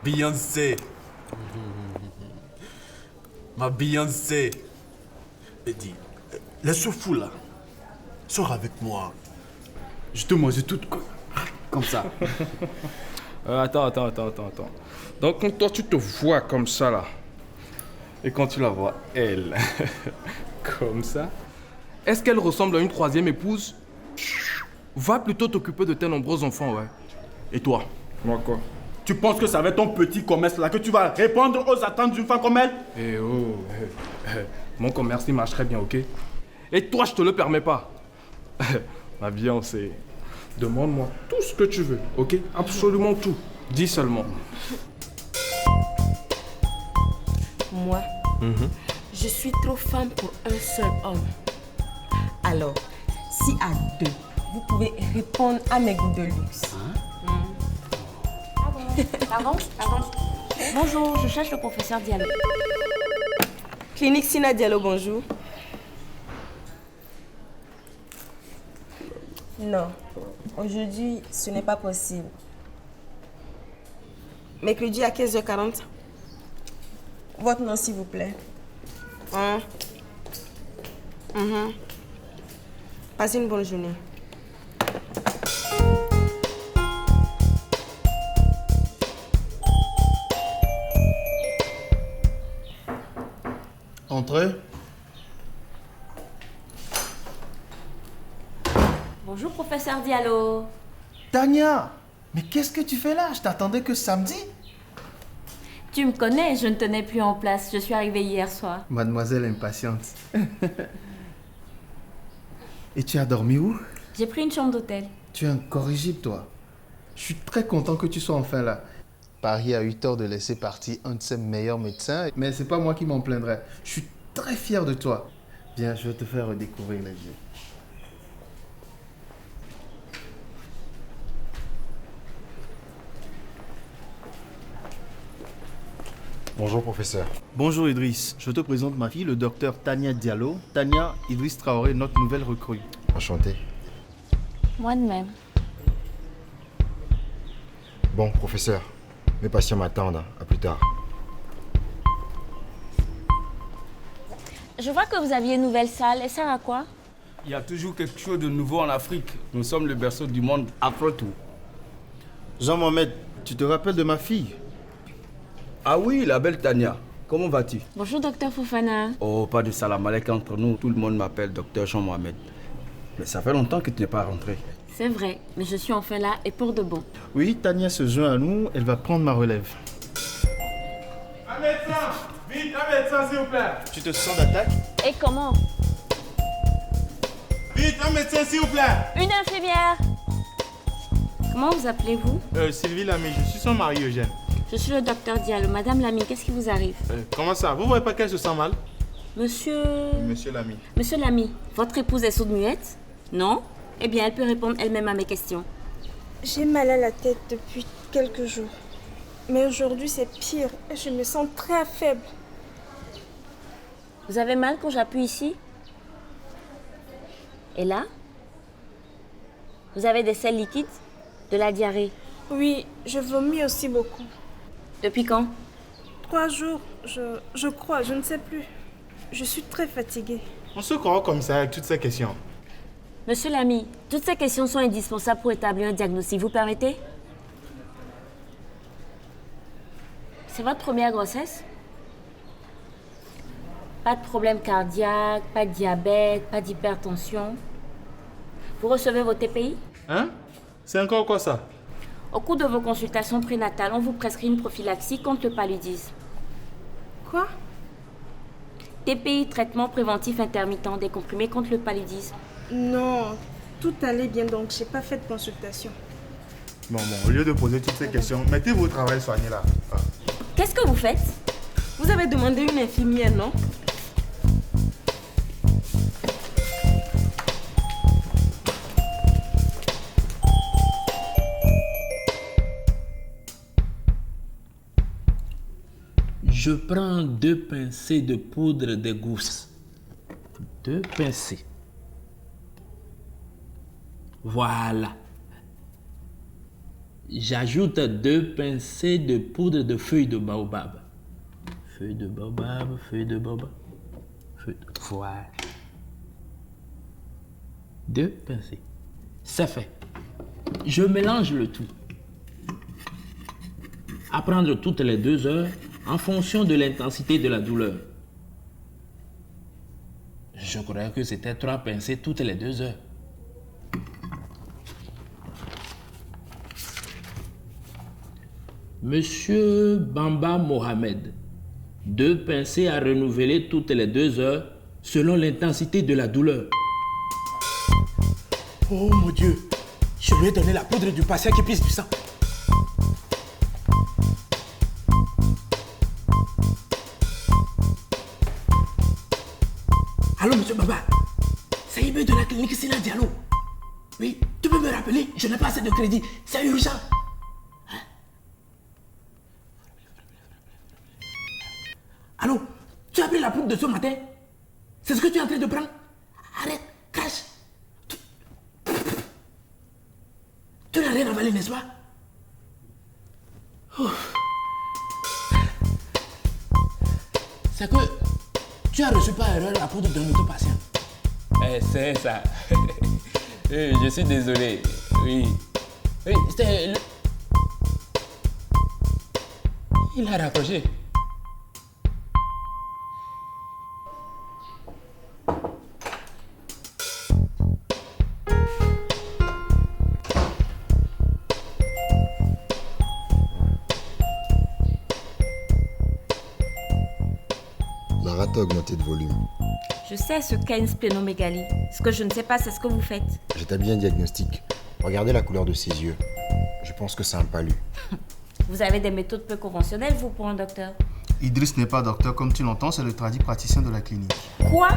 Beyoncé. Ma Beyoncé. Eddie, laisse fou là. Sors avec moi. Je te mange toute comme ça. Attends. Donc quand toi tu te vois comme ça là, et quand tu la vois elle, comme ça, est-ce qu'elle ressemble à une troisième épouse? Va plutôt t'occuper de tes nombreux enfants, ouais. Et toi? Moi quoi? Tu penses que ça va être ton petit commerce là que tu vas répondre aux attentes d'une femme comme elle? Eh oh, mon commerce il marche très bien, ok? Et toi je te le permets pas. Ma Beyoncé, demande-moi tout ce que tu veux, ok? Absolument tout. Dis seulement. Moi, je suis trop femme pour un seul homme. Alors, si à deux, vous pouvez répondre à mes goûts de luxe. Pardon. Bonjour, je cherche le professeur Diallo. Clinique Sina Diallo, bonjour. Non, aujourd'hui, ce n'est pas possible. Mercredi à 15h40. Votre nom, s'il vous plaît. Passez une bonne journée. Entrez. Bonjour, professeur Diallo. Tania, mais qu'est-ce que tu fais là? Je t'attendais que samedi. Tu me connais, je ne tenais plus en place. Je suis arrivée hier soir. Mademoiselle impatiente. Et tu as dormi où? J'ai pris une chambre d'hôtel. Tu es incorrigible, toi. Je suis très content que tu sois enfin là. Paris a eu tort de laisser partir un de ses meilleurs médecins, mais c'est pas moi qui m'en plaindrai. Je suis très fier de toi. Viens, je vais te faire redécouvrir la vie. Bonjour professeur. Bonjour Idriss, je te présente ma fille, le docteur Tania Diallo. Tania Idriss Traoré, notre nouvelle recrue. Enchanté. Moi de même. Bon professeur, mes patients m'attendent. À plus tard. Je vois que vous aviez une nouvelle salle. Elle sert à quoi? Il y a toujours quelque chose de nouveau en Afrique. Nous sommes le berceau du monde après tout. Jean-Mohamed, tu te rappelles de ma fille? Ah oui, la belle Tania. Comment vas-tu? Bonjour, docteur Fofana. Oh, pas de salam alek entre nous. Tout le monde m'appelle docteur Jean-Mohamed. Mais ça fait longtemps que tu n'es pas rentré. C'est vrai, mais je suis enfin là et pour de bon. Oui, Tania se joint à nous, elle va prendre ma relève. Un médecin! Vite, un médecin s'il vous plaît! Tu te sens d'attaque? Et comment? Vite, un médecin s'il vous plaît! Une infirmière. Comment vous appelez-vous? Sylvie Lamy, je suis son mari Eugène. Je suis le docteur Diallo. Madame Lamy, qu'est-ce qui vous arrive? Comment ça? Vous voyez pas qu'elle se sent mal? Monsieur Lamy. Monsieur Lamy, votre épouse est sourde-muette? Non? Eh bien, elle peut répondre elle-même à mes questions. J'ai mal à la tête depuis quelques jours. Mais aujourd'hui, c'est pire. Je me sens très faible. Vous avez mal quand j'appuie ici? Et là? Vous avez des selles liquides? De la diarrhée? Oui, je vomis aussi beaucoup. Depuis quand? 3 jours, je crois, je ne sais plus. Je suis très fatiguée. On se croit comme ça avec toutes ces questions. Monsieur Lamy, toutes ces questions sont indispensables pour établir un diagnostic. Vous permettez? C'est votre première grossesse? Pas de problème cardiaque, pas de diabète, pas d'hypertension. Vous recevez vos TPI? Hein? C'est encore quoi ça? Au cours de vos consultations prénatales, on vous prescrit une prophylaxie contre le paludisme. Quoi? TPI, traitement préventif intermittent, des comprimés contre le paludisme. Non, tout allait bien donc j'ai pas fait de consultation. Bon, au lieu de poser toutes ces questions, mettez-vous au travail, soignez là. Qu'est-ce que vous faites? Vous avez demandé une infirmière, non? Je prends 2 pincées de poudre de gousse. 2 pincées. Voilà. J'ajoute 2 pincées de poudre de feuilles de baobab. Feuilles de baobab, feuilles de baobab. Voilà. 2 pincées. C'est fait. Je mélange le tout. À prendre toutes les 2 heures en fonction de l'intensité de la douleur. Je croyais que c'était 3 pincées toutes les 2 heures. Monsieur Bamba Mohamed, 2 pincées à renouveler toutes les 2 heures selon l'intensité de la douleur. Oh mon Dieu, je lui ai donné la poudre du patient qui pisse du sang. Allô, monsieur Baba, c'est Ibé de la clinique Sina Diallo. Oui, tu peux me rappeler, je n'ai pas assez de crédit, c'est urgent. Hein? Allô, tu as pris la poudre de ce matin? C'est ce que tu es en train de prendre? Arrête, cache. Tu n'as rien avalé, n'est-ce pas? C'est que tu as reçu par erreur la poudre d'un autre patient. C'est ça. Je suis désolé. Oui. Oui, c'était... Il a raccroché. Lara, t'as augmenté de volume. Je sais ce qu'est une splénomégalie. Ce que je ne sais pas, c'est ce que vous faites. J'établis un diagnostic. Regardez la couleur de ses yeux. Je pense que c'est un palu. Vous avez des méthodes peu conventionnelles, vous, pour un docteur. Idriss n'est pas docteur, comme tu l'entends, c'est le praticien de la clinique. Quoi?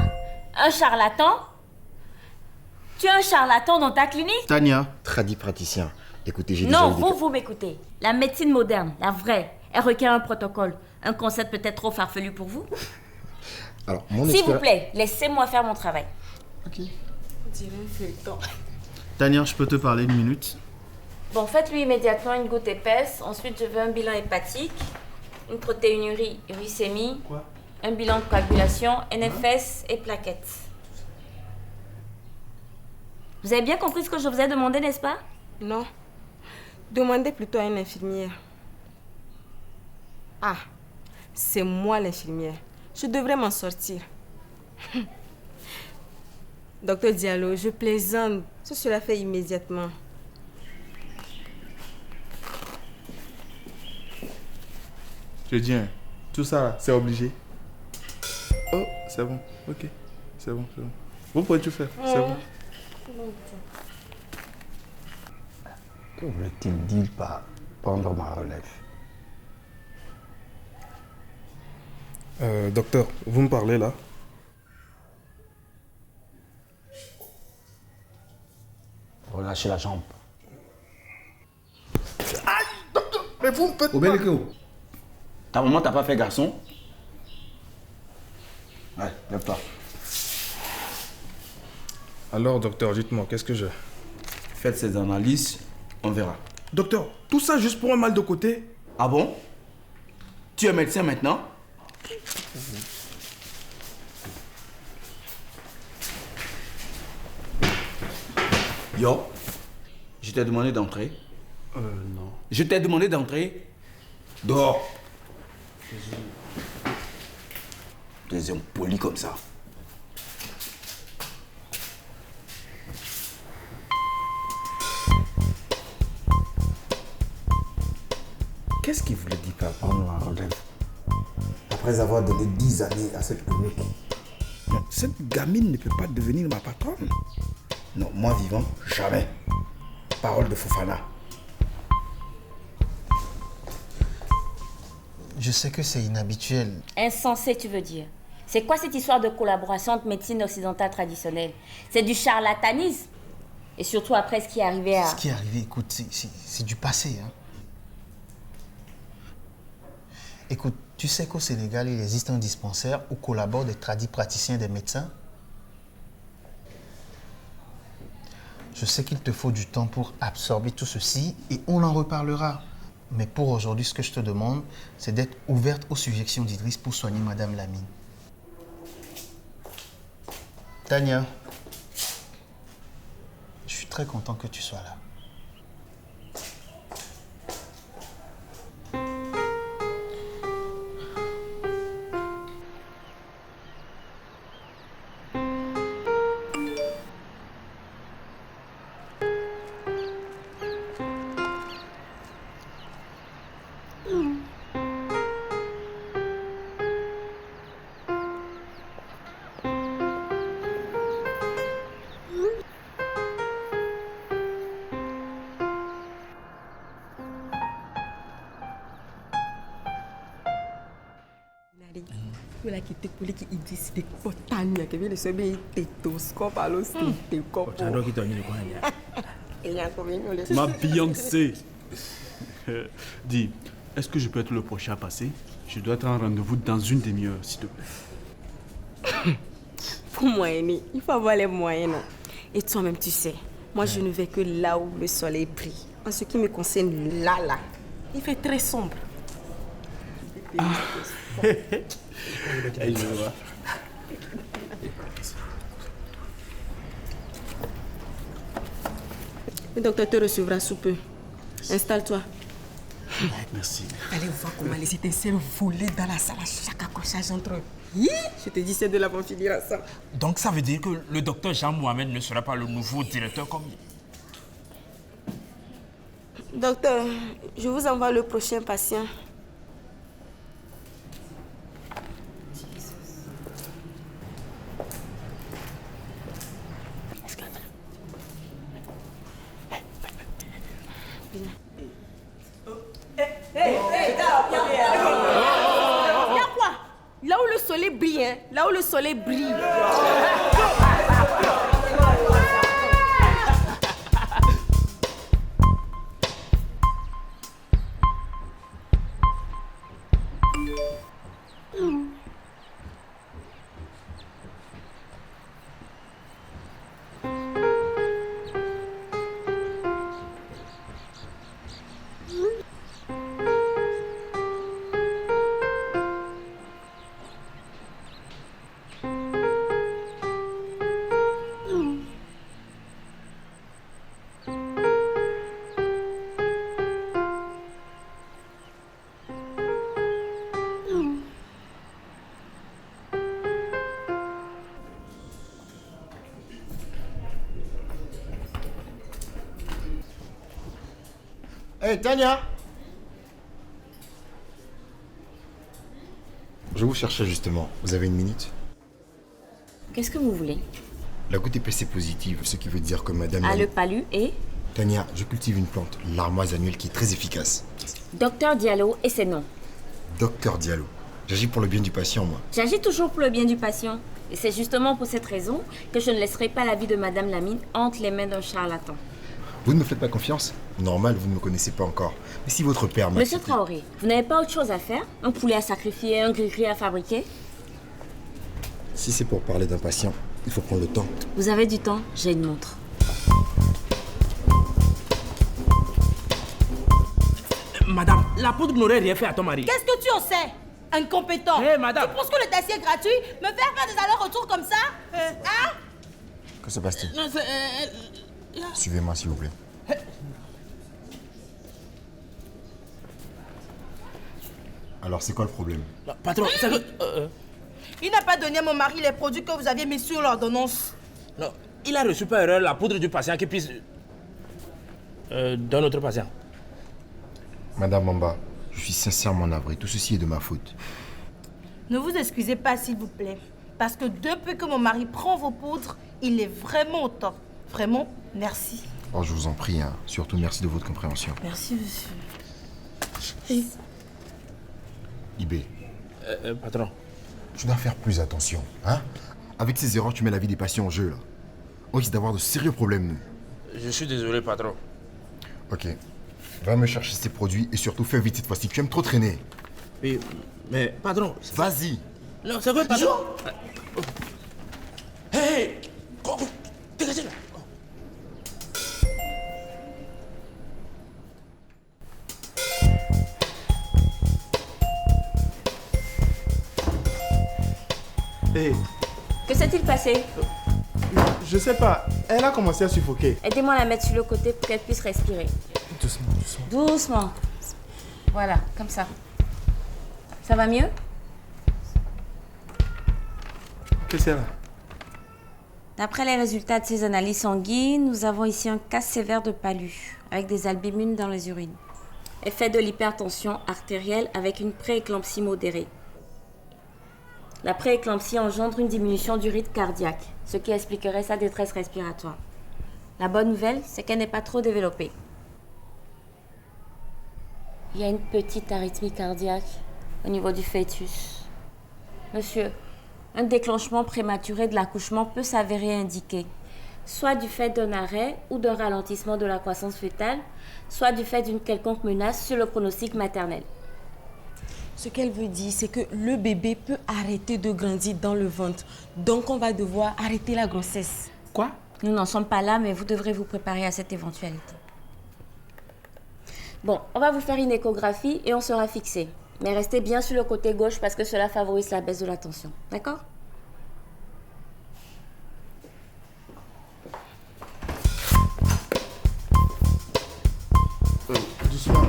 Un charlatan? Tu es un charlatan dans ta clinique? Tania. Praticien. Écoutez, j'ai Non, déjà eu vous m'écoutez. La médecine moderne, la vraie, elle requiert un protocole. Un concept peut-être trop farfelu pour vous? Alors, mon S'il vous plaît, laissez-moi faire mon travail. Ok. On dirait un feuilleton. Tania, je peux te parler 1 minute? Bon, faites-lui immédiatement une goutte épaisse. Ensuite, je veux un bilan hépatique, une protéinurie, uricémie, un bilan de coagulation, NFS et plaquettes. Vous avez bien compris ce que je vous ai demandé, n'est-ce pas? Non. Demandez plutôt à une infirmière. Ah, c'est moi l'infirmière. Je devrais m'en sortir. Docteur Diallo, je plaisante. Ce sera fait immédiatement. Je dis, hein, tout ça, c'est obligé. Oh, c'est bon. Ok. C'est bon, c'est bon. Vous pouvez tout faire. C'est bon. Que voulait-il dire par prendre ma relève? Docteur, vous me parlez là? Relâchez la jambe. Aïe, docteur, mais vous me faites pas... Obéléko, ta maman t'a pas fait garçon? Ouais, lève-toi. Alors, docteur, dites-moi, qu'est-ce que j'ai? Faites ces analyses, on verra. Docteur, tout ça juste pour un mal de côté? Ah bon? Tu es médecin maintenant? Yo, je t'ai demandé d'entrer. Non. Je t'ai demandé d'entrer. Dehors. Des hommes polis comme ça. Qu'est-ce qu'il voulait dire par prendre ma relève? Après avoir donné 10 années à cette clinique. Non, cette gamine ne peut pas devenir ma patronne. Non, moi vivant, jamais. Parole de Fofana. Je sais que c'est inhabituel. Insensé, tu veux dire? C'est quoi cette histoire de collaboration entre médecine occidentale traditionnelle? C'est du charlatanisme. Et surtout après ce qui est arrivé à... Ce qui est arrivé, écoute, c'est du passé. Hein. Écoute, tu sais qu'au Sénégal, il existe un dispensaire où collaborent des praticiens, des médecins. Je sais qu'il te faut du temps pour absorber tout ceci et on en reparlera. Mais pour aujourd'hui, ce que je te demande, c'est d'être ouverte aux suggestions d'Idriss pour soigner Madame Lamine. Tania, je suis très content que tu sois là. Quella che ti quelli che i disi di Cotagna che viene sempre il tetoscope allo stetoscope. J'adore qui t'en dit quoi, là. Il y a combien de Ma Beyoncé. Dis, est-ce que je peux être le prochain à passer? Je dois être en rendez-vous dans une demi-heure, s'il te plaît. Pour moi, il faut avoir les moyens, non? Et toi-même, tu sais, moi, je ne vais que là où le soleil brille. En ce qui me concerne, là, il fait très sombre. Le docteur te recevra sous peu. Installe-toi. Merci. Allez voir comment les étincelles volaient dans la salle à chaque accrochage entre eux. Hi, je te dis, c'est de la bonne finir à ça. Donc ça veut dire que le docteur Jean-Mohamed ne sera pas le nouveau directeur comme... Docteur, je vous envoie le prochain patient. Là où le soleil brille, hein? Là où le soleil brille. Hey, Tania! Je vous cherchais justement. Vous avez une minute? Qu'est-ce que vous voulez? La goutte est PC positive, ce qui veut dire que madame... Ah, le palu et Tania, je cultive une plante, l'armoise annuelle, qui est très efficace. Docteur Diallo et ses noms. Docteur Diallo. J'agis pour le bien du patient, moi. J'agis toujours pour le bien du patient. Et c'est justement pour cette raison que je ne laisserai pas la vie de Madame Lamine entre les mains d'un charlatan. Vous ne me faites pas confiance? Normal, vous ne me connaissez pas encore. Mais si votre père m'a... Monsieur Traoré, vous n'avez pas autre chose à faire? Un poulet à sacrifier, un gris-gris à fabriquer? Si c'est pour parler d'un patient, il faut prendre le temps. Vous avez du temps? J'ai une montre. Madame, la poudre n'aurait rien fait à ton mari. Qu'est-ce que tu en sais? Incompétent. Hé, madame. Tu penses que le taxi est gratuit? Me faire faire des allers-retours comme ça? Hein? Que se passe-t-il? Non, c'est... Suivez-moi, s'il vous plaît. Alors, c'est quoi le problème? Patron, c'est que... Il n'a pas donné à mon mari les produits que vous aviez mis sur l'ordonnance. Non, il a reçu par erreur la poudre du patient qui puisse... d'un autre patient. Madame Mamba, je suis sincèrement navré. Tout ceci est de ma faute. Ne vous excusez pas, s'il vous plaît. Parce que depuis que mon mari prend vos poudres, il est vraiment au top. Vraiment, merci. Oh, je vous en prie, hein. Surtout merci de votre compréhension. Merci, monsieur. IB. Patron. Tu dois faire plus attention, hein? Avec ces erreurs, tu mets la vie des patients en jeu, là. On risque d'avoir de sérieux problèmes, nous. Je suis désolé, patron. Ok. Va me chercher ces produits et surtout fais vite cette fois-ci. Tu aimes trop traîner. Mais patron... Vas-y. Non, c'est quoi, patron? Hé, dégagez là. Hé, Que s'est-il passé? je sais pas, elle a commencé à suffoquer. Aidez-moi à la mettre sur le côté pour qu'elle puisse respirer. Doucement, doucement. Doucement. Voilà, comme ça. Ça va mieux? Qu'est-ce qu'elle a? D'après les résultats de ces analyses sanguines, nous avons ici un cas sévère de palu, avec des albumines dans les urines. Effet de l'hypertension artérielle avec une prééclampsie modérée. La prééclampsie engendre une diminution du rythme cardiaque, ce qui expliquerait sa détresse respiratoire. La bonne nouvelle, c'est qu'elle n'est pas trop développée. Il y a une petite arythmie cardiaque au niveau du fœtus. Monsieur, un déclenchement prématuré de l'accouchement peut s'avérer indiqué, soit du fait d'un arrêt ou d'un ralentissement de la croissance fœtale, soit du fait d'une quelconque menace sur le pronostic maternel. Ce qu'elle veut dire, c'est que le bébé peut arrêter de grandir dans le ventre. Donc, on va devoir arrêter la grossesse. Quoi? Nous n'en sommes pas là, mais vous devrez vous préparer à cette éventualité. Bon, on va vous faire une échographie et on sera fixé. Mais restez bien sur le côté gauche parce que cela favorise la baisse de la tension. D'accord? Doucement.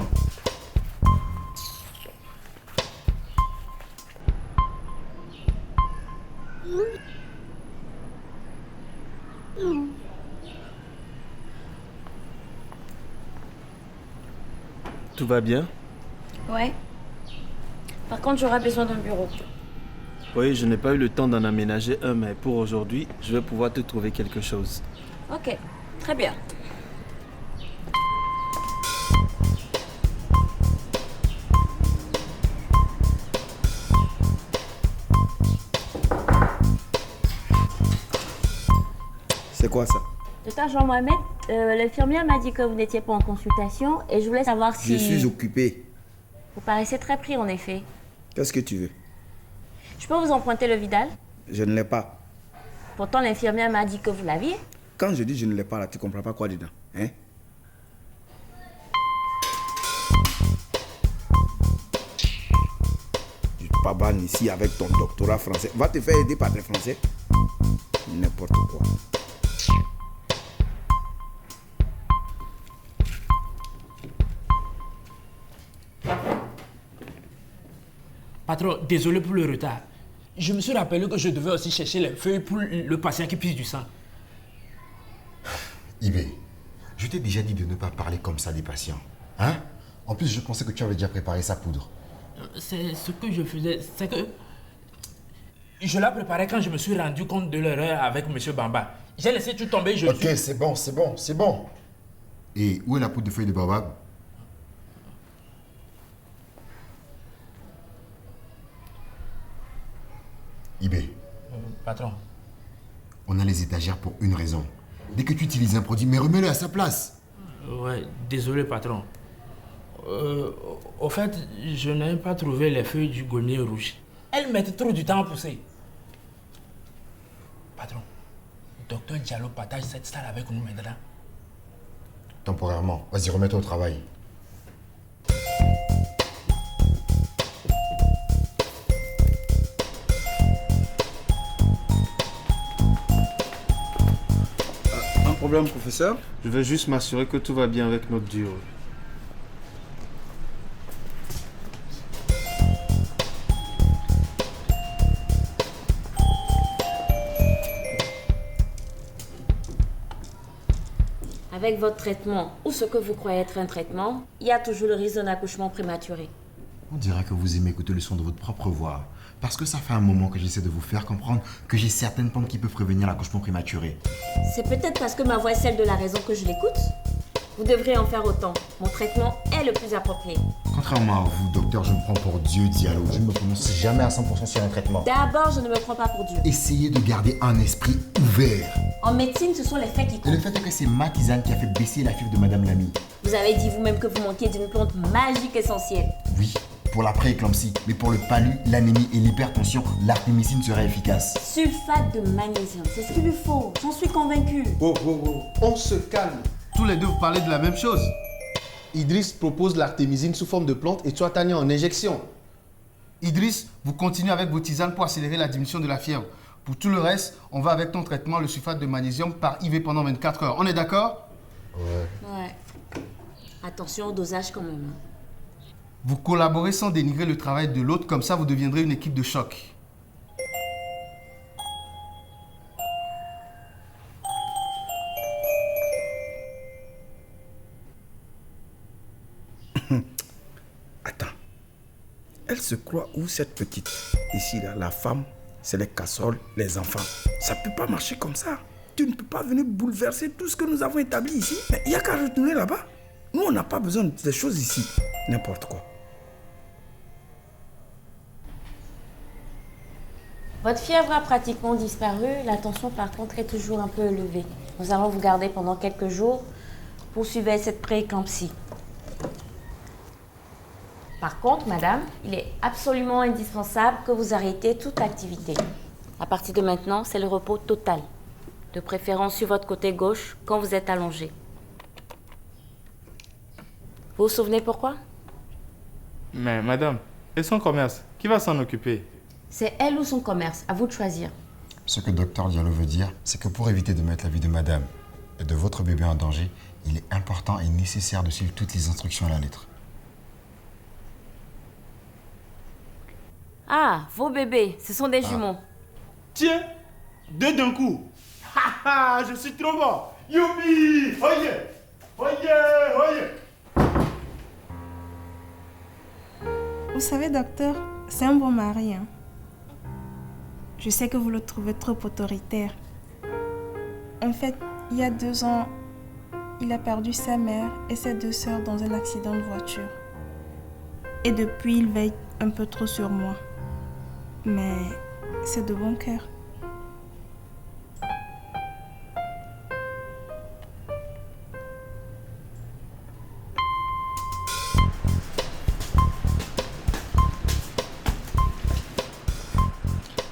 Tout va bien? Ouais. Par contre, j'aurai besoin d'un bureau. Oui, je n'ai pas eu le temps d'en aménager un, mais pour aujourd'hui, je vais pouvoir te trouver quelque chose. Ok, très bien. C'est quoi ça? Docteur Jean-Mohamed, l'infirmière m'a dit que vous n'étiez pas en consultation et je voulais savoir si... Je suis occupé. Vous paraissez très pris en effet. Qu'est-ce que tu veux? Je peux vous emprunter le Vidal? Je ne l'ai pas. Pourtant, l'infirmière m'a dit que vous l'aviez. Quand je dis je ne l'ai pas là, tu comprends pas quoi dedans, hein? Tu te pabannes ici avec ton doctorat français. Va te faire aider par les français. N'importe quoi. Patron, désolé pour le retard. Je me suis rappelé que je devais aussi chercher les feuilles pour le patient qui pisse du sang. Ibé, je t'ai déjà dit de ne pas parler comme ça des patients. Hein? En plus, je pensais que tu avais déjà préparé sa poudre. C'est ce que je faisais, c'est que... Je la préparais quand je me suis rendu compte de l'erreur avec M. Bamba. J'ai laissé tout tomber, Ok, c'est bon, c'est bon, c'est bon. Et où est la poudre de feuilles de baobab? Ibé. Patron. On a les étagères pour une raison. Dès que tu utilises un produit, mais remets-le à sa place. Ouais, désolé patron. Au fait, je n'ai pas trouvé les feuilles du gommier rouge. Elles mettent trop du temps à pousser. Patron, docteur Diallo partage cette salle avec nous maintenant. Temporairement. Vas-y, remets-toi au travail. Un problème, professeur? Je veux juste m'assurer que tout va bien avec notre duo. Avec votre traitement ou ce que vous croyez être un traitement, il y a toujours le risque d'un accouchement prématuré. On dirait que vous aimez écouter le son de votre propre voix. Parce que ça fait un moment que j'essaie de vous faire comprendre que j'ai certaines plantes qui peuvent prévenir l'accouchement prématuré. C'est peut-être parce que ma voix est celle de la raison que je l'écoute. Vous devrez en faire autant. Mon traitement est le plus approprié. Contrairement à vous, docteur, je me prends pour Dieu Diallo. Je ne me prononce jamais à 100% sur un traitement. D'abord, je ne me prends pas pour Dieu. Essayez de garder un esprit ouvert. En médecine, ce sont les faits qui Et comptent. le fait est que c'est ma tisane qui a fait baisser la fièvre de Madame Lamy. Vous avez dit vous-même que vous manquiez d'une plante magique essentielle. Oui, pour la prééclampsie, mais pour le palu, l'anémie et l'hypertension, l'artémisine serait efficace. Sulfate de magnésium, c'est ce qu'il lui faut. J'en suis convaincue. Oh, oh, oh, on se calme. Tous les deux, vous parlez de la même chose. Idriss propose l'artémisine sous forme de plante et toi, Tania, en injection. Idriss, vous continuez avec vos tisanes pour accélérer la diminution de la fièvre. Pour tout le reste, on va avec ton traitement, le sulfate de magnésium par IV pendant 24 heures. On est d'accord? Ouais. Attention au dosage quand même. Vous collaborez sans dénigrer le travail de l'autre, comme ça vous deviendrez une équipe de choc. Attends. Elle se croit où cette petite? Ici, là, la femme, c'est les casseroles, les enfants. Ça peut pas marcher comme ça. Tu ne peux pas venir bouleverser tout ce que nous avons établi ici. Mais il n'y a qu'à retourner là-bas. Nous, on n'a pas besoin de ces choses ici. N'importe quoi. Votre fièvre a pratiquement disparu, la tension par contre est toujours un peu élevée. Nous allons vous garder pendant quelques jours pour suivre cette prééclampsie. Par contre, madame, il est absolument indispensable que vous arrêtiez toute activité. À partir de maintenant, c'est le repos total. De préférence sur votre côté gauche quand vous êtes allongé. Vous vous souvenez pourquoi? Mais madame, et son commerce, qui va s'en occuper? C'est elle ou son commerce, à vous de choisir. Ce que Dr Diallo veut dire, c'est que pour éviter de mettre la vie de madame et de votre bébé en danger, il est important et nécessaire de suivre toutes les instructions à la lettre. Ah, vos bébés, ce sont des jumeaux. Tiens, deux d'un coup. Je suis trop bon. Youpi! Oye! Oye! Oye! Vous savez, docteur, c'est un bon mari. Hein? Je sais que vous le trouvez trop autoritaire. En fait, il y a 2 ans, il a perdu sa mère et ses 2 sœurs dans un accident de voiture. Et depuis, il veille un peu trop sur moi. Mais c'est de bon cœur.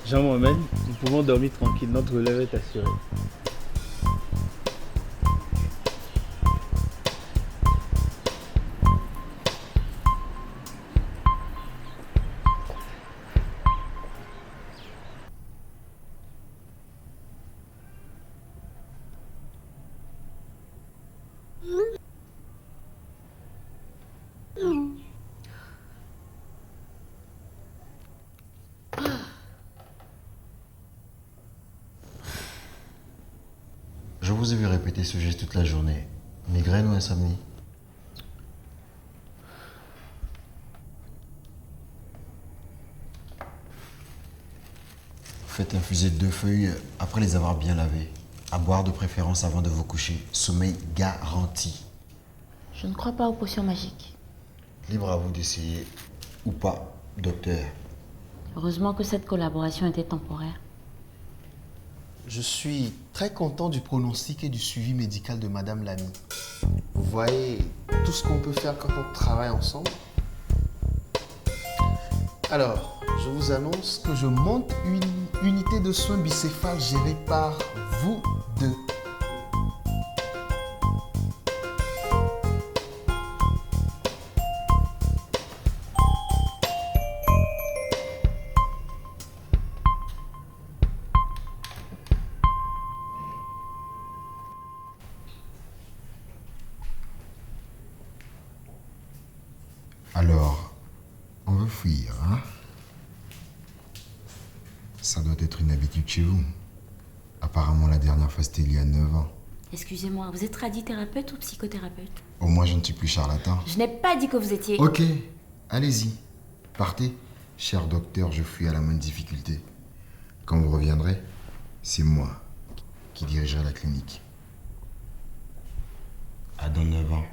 Jean-Mohamed, nous pouvons dormir tranquille, notre relève est assurée. Je vous ai vu répéter ce geste toute la journée. Migraine ou insomnie? Faites infuser 2 feuilles après les avoir bien lavées. À boire de préférence avant de vous coucher. Sommeil garanti. Je ne crois pas aux potions magiques. Libre à vous d'essayer ou pas, docteur. Heureusement que cette collaboration était temporaire. Je suis très content du pronostic et du suivi médical de Madame Lamy. Vous voyez tout ce qu'on peut faire quand on travaille ensemble. Alors, je vous annonce que je monte une unité de soins bicéphales gérée par vous deux. Alors, on veut fuir, hein? Ça doit être une habitude chez vous. Apparemment, la dernière fois, c'était il y a 9 ans. Excusez-moi, vous êtes radiothérapeute ou psychothérapeute? Au moins, je ne suis plus charlatan. Je n'ai pas dit que vous étiez... Ok, allez-y. Partez. Cher docteur, je fuis à la moindre difficulté. Quand vous reviendrez, c'est moi qui dirigerai la clinique. À dans 9 ans.